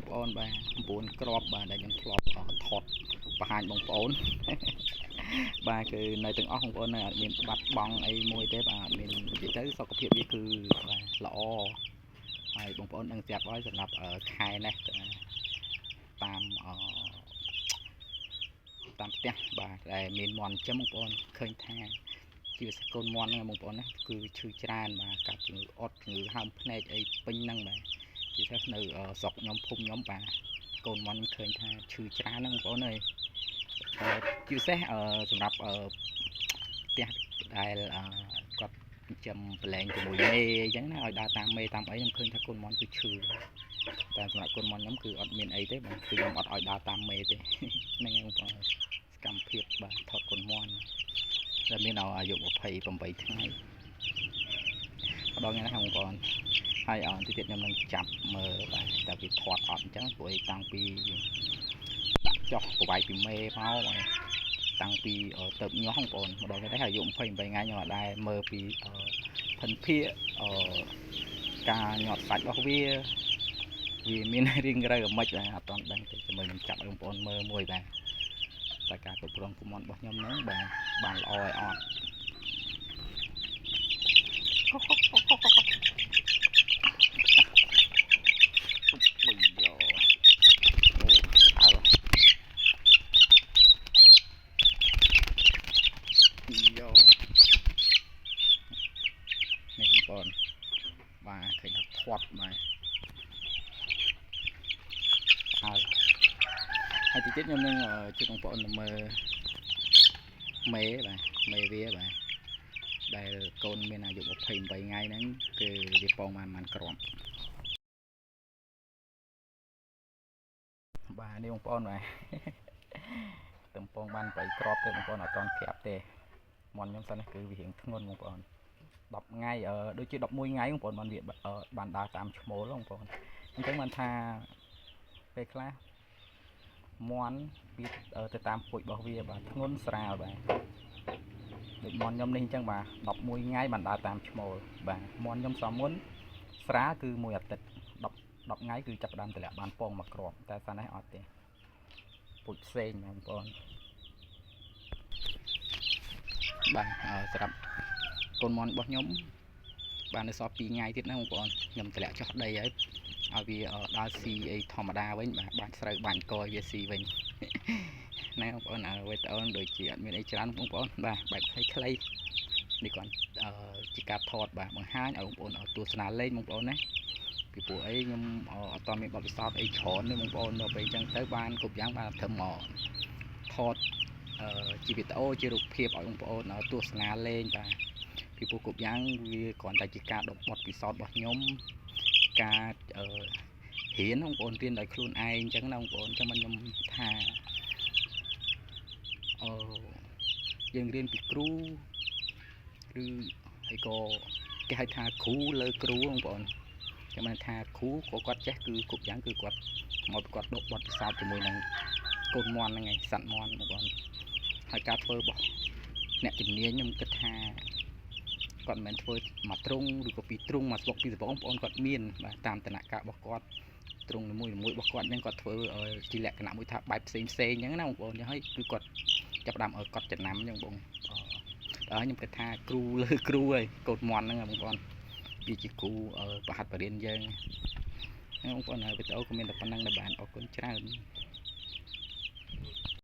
ប្អូនបាទ9គ្រាប់បាទដែលខ្ញុំធ្លាប់ថតបង្ហាញបងប្អូនបាទគឺនៅទាំងអស់បងប្អូននៅអត់មានបាត់បង់អីមួយទេបាទអត់មាននិយាយទៅសុខភាពវាគឺបាទល្អហើយបងប្អូននឹងស្រាប់ហើយសម្រាប់ខែនេះតាមតាមផ្ទះបាទដែលមានមន់ចិញ្ចឹមបងប្អូនឃើញថាជាកូនមន់ហ្នឹងបងប្អូនណាគឺឈឺច្រើនបាទកាត់ជំងឺអត់ជំងឺហើមភ្នែកអីពេញហ្នឹងបាទជាពិសេសនៅស្រុកខ្ញុំភូមិខ្ញុំបាទកូនមន់ឃើញថាឈឺច្រើនហ្នឹងបងប្អូនអើយជាពិសេសសម្រាប់ផ្ទះដែលគាត់ចិញ្ចឹមប្រឡែងជាមួយមេអញ្ចឹងណាឲ្យដើរតាមមេតាមអីខ្ញុំឃើញថាកូនមន់គឺឈឺតែសម្រាប់កូនមន់ខ្ញុំគឺអត់មានអីទេបាទគឺខ្ញុំអត់ឲ្យដើរតាមមេទេហ្នឹងហើយបងប្អូនសកម្មភាពបាទថតកូនមន់ដែលមានអាយុ28ថ្ងៃម្ដងនេះបងប្អូនហើយទីទៀតខ្ញុំនឹងចាប់មើលបាទតែវាធាត់អត់អញ្ចឹងព្រោះតាំងពីដាក់ចុះប្រវាយពីមេមកហើយតាំងពីទៅញាស់បងប្អូនម្ដងនេះអាយុ28ថ្ងៃខ្ញុំអត់ដែរមើលពីភិនភាកការញាត់សាច់របស់វាមានរៀងរើមិនបាទអត់ទាន់ដឹងទេជាមួយខ្ញុំចាប់ឲ្យបងប្អូនមើលមួយបាទតែការគ្រប់គ្រងកុំន់របស់ខ្ញុំហ្នឹងបាទបានល្អឲ្យអត់នេះបងប្អូនបាទឃើញថាធាត់បាទហើយទីទៀតខ្ញុំនឹងជួយបងប្អូនមើលមេបាទមេវាបាទដែលកូនមានអាយុ28ថ្ងៃហ្នឹងគឺវាពងបានគ្រាប់បាទនេះបងប្អូនបាទទំពងបាន8គ្រាប់ទេបងប្អូនអត់ទាន់ក្រាបទេមន់ខ្ញុំសិនគឺវារៀងធ្ងន់បងប្អូន10ថ្ងៃដូចជា11ថ្ងៃបងប្អូនបានវាបានដើរតាមឈ្មោលបងប្អូនអញ្ចឹងបានថាពេលខ្លះមន់វាទៅតាមពូជរបស់វាបាទធ្ងន់ស្រាលបាទដូចមន់ខ្ញុំនេះអញ្ចឹងបាទ11ថ្ងៃបានដើរតាមឈ្មោលបាទមន់ខ្ញុំសមមុនស្រាលគឺ1អាទិត្យ10ថ្ងៃគឺចាប់ផ្ដើមតម្លាក់បានពងមួយគ្រាប់តែសានេះអត់ទេពូជផ្សេងបងប្អូនបាទសម្រាប់កូនមន់របស់ខ្ញុំបាននៅសល់2ថ្ងៃទៀតណាបងប្អូនខ្ញុំតម្លាក់ចុះដីហើយឲ្យវាដើរស៊ីអីធម្មតាវិញបាទបាញ់ស្រូវបាញ់កយវាស៊ីវិញណែបងប្អូនវីដេអូដូចជាអត់មានអីច្រើនបងប្អូនបាទបែបខ្លីៗនេះគាត់ជាការថតបាទបង្ហាញឲ្យបងប្អូនទស្សនាលេងបងប្អូនណាពីព្រោះអីខ្ញុំអត់តមានបទពិសោធន៍អីច្រើនទេបងប្អូនដល់ពេលអញ្ចឹងទៅបានគ្រប់យ៉ាងបានត្រឹមថតជាវីដេអូជារូបភាពឲ្យបងប្អូនទស្សនាលេងបាទពីព្រោះគ្រប់យ៉ាងវាគ្រាន់តែជាការបទពិសោធន៍របស់ខ្ញុំការរៀនបងប្អូនរៀនដោយខ្លួនឯងអញ្ចឹងណាបងប្អូនអញ្ចឹងខ្ញុំថាយើងរៀនពីគ្រូឬហើយក៏គេហៅថាគ្រូលើគ្រូបងប្អូនចាំមិនថាគ្រូក៏គាត់ចេះគឺគ្រប់យ៉ាងគឺគាត់មកគាត់ដកបទពិសោធន៍ជាមួយនឹងកូនមន់ហ្នឹងឯងសត្វមន់បងប្អូនហើយការធ្វើរបស់អ្នកជំនាញខ្ញុំគិតថាគាត់មិនមែនធ្វើមួយទ្រុងឬក៏ពីរទ្រុងមកស្បុកពីសបងប្អូនគាត់មានបាទតាមតនៈរបស់គាត់ទ្រុងមួយរបស់គាត់ហ្នឹងគាត់ធ្វើជាលក្ខណៈមួយថាបែបផ្សេងអញ្ចឹងណាបងប្អូនអញ្ចឹងហើយគឺគាត់ចាប់ផ្ដើមឲ្យកត់ចំណាំអញ្ចឹងបងដល់ខ្ញុំគិតថាគ្រូលើគ្រូហើយកូនមន់ហ្នឹងបងប្អូនវាជាគ្រូប្រហាត់បរិញ្ញាយើងបងប្អូនហើយវីដេអូក៏មានតែប៉ុណ្្នឹងដែរបាទអរគុណច្រើន